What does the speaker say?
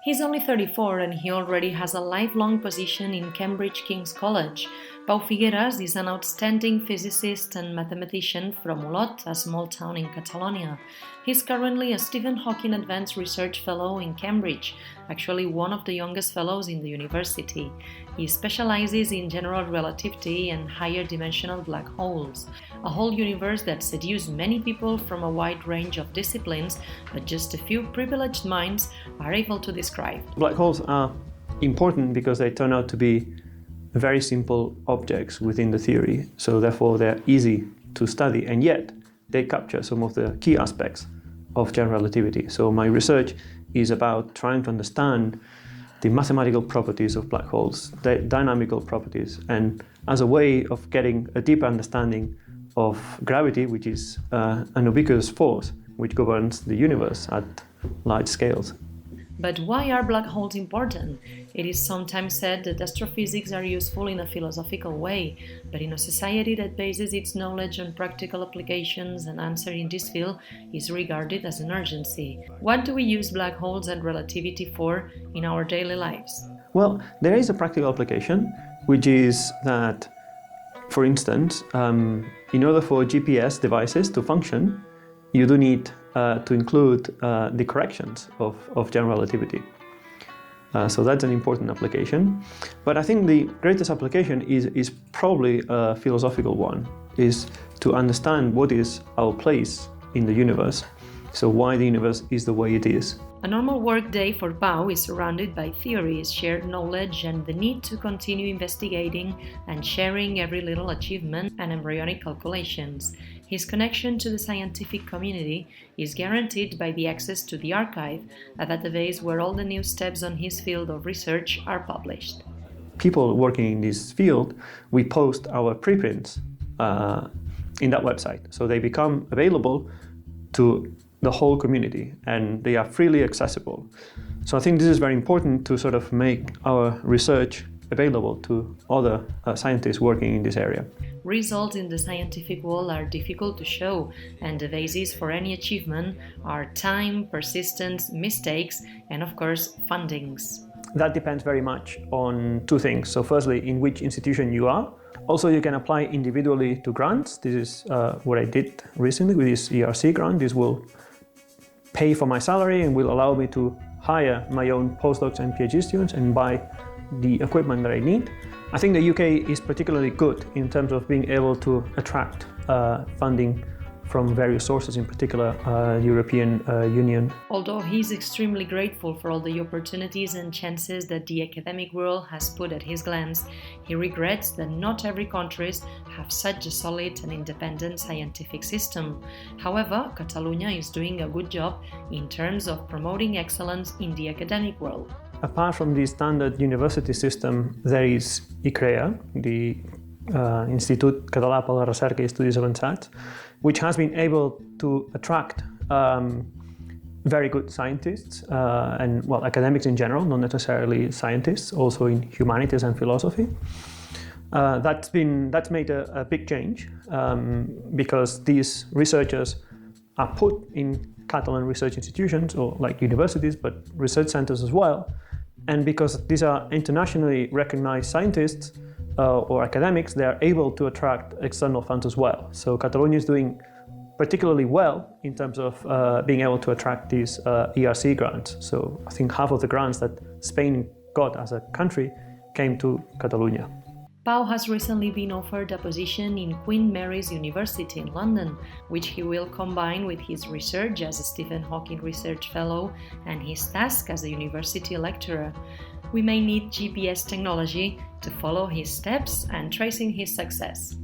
He's only 34 and he already has a lifelong position in Cambridge King's College. Pau Figueras is an outstanding physicist and mathematician from Olot, a small town in Catalonia. He's currently a Stephen Hawking Advanced Research Fellow in Cambridge, actually one of the youngest fellows in the university. He specializes in general relativity and higher dimensional black holes, a whole universe that seduces many people from a wide range of disciplines, but just a few privileged minds are able to describe. Black holes are important because they turn out to be very simple objects within the theory, so therefore they're easy to study, and yet they capture some of the key aspects of general relativity. So my research is about trying to understand the mathematical properties of black holes, the dynamical properties, and as a way of getting a deeper understanding of gravity, which is an ubiquitous force which governs the universe at large scales. But why are black holes important? It is sometimes said that astrophysics are useful in a philosophical way, but in a society that bases its knowledge on practical applications, an answer in this field is regarded as an urgency. What do we use black holes and relativity for in our daily lives? Well, there is a practical application, which is that, for instance, in order for GPS devices to function, you do need to include the corrections of general relativity. So that's an important application. But I think the greatest application is probably a philosophical one, is to understand what is our place in the universe, so why the universe is the way it is. A normal workday for Pau is surrounded by theories, shared knowledge, and the need to continue investigating and sharing every little achievement and embryonic calculations. His connection to the scientific community is guaranteed by the access to the archive, a database where all the new steps on his field of research are published. People working in this field, we post our preprints in that website, so they become available to the whole community and they are freely accessible. So I think this is very important to sort of make our research available to other scientists working in this area. Results in the scientific world are difficult to show, and the basis for any achievement are time, persistence, mistakes, and of course, fundings. That depends very much on two things. So firstly, in which institution you are. Also, you can apply individually to grants. This is what I did recently with this ERC grant. This will pay for my salary and will allow me to hire my own postdocs and PhD students and buy the equipment that I need. I think the UK is particularly good in terms of being able to attract funding from various sources, in particular European Union. Although he's extremely grateful for all the opportunities and chances that the academic world has put at his glance, he regrets that not every country have such a solid and independent scientific system. However, Catalonia is doing a good job in terms of promoting excellence in the academic world. Apart from the standard university system, there is ICREA, the Institut Català per la Recerca i Estudis Avançats, which has been able to attract very good scientists and, well, academics in general, not necessarily scientists, also in humanities and philosophy. That's made a big change because these researchers are put in Catalan research institutions, or like universities, but research centers as well. And because these are internationally recognized scientists or academics, they are able to attract external funds as well. So Catalonia is doing particularly well in terms of being able to attract these ERC grants. So I think half of the grants that Spain got as a country came to Catalonia. Pau has recently been offered a position in Queen Mary's University in London, which he will combine with his research as a Stephen Hawking Research Fellow and his task as a university lecturer. We may need GPS technology to follow his steps and tracing his success.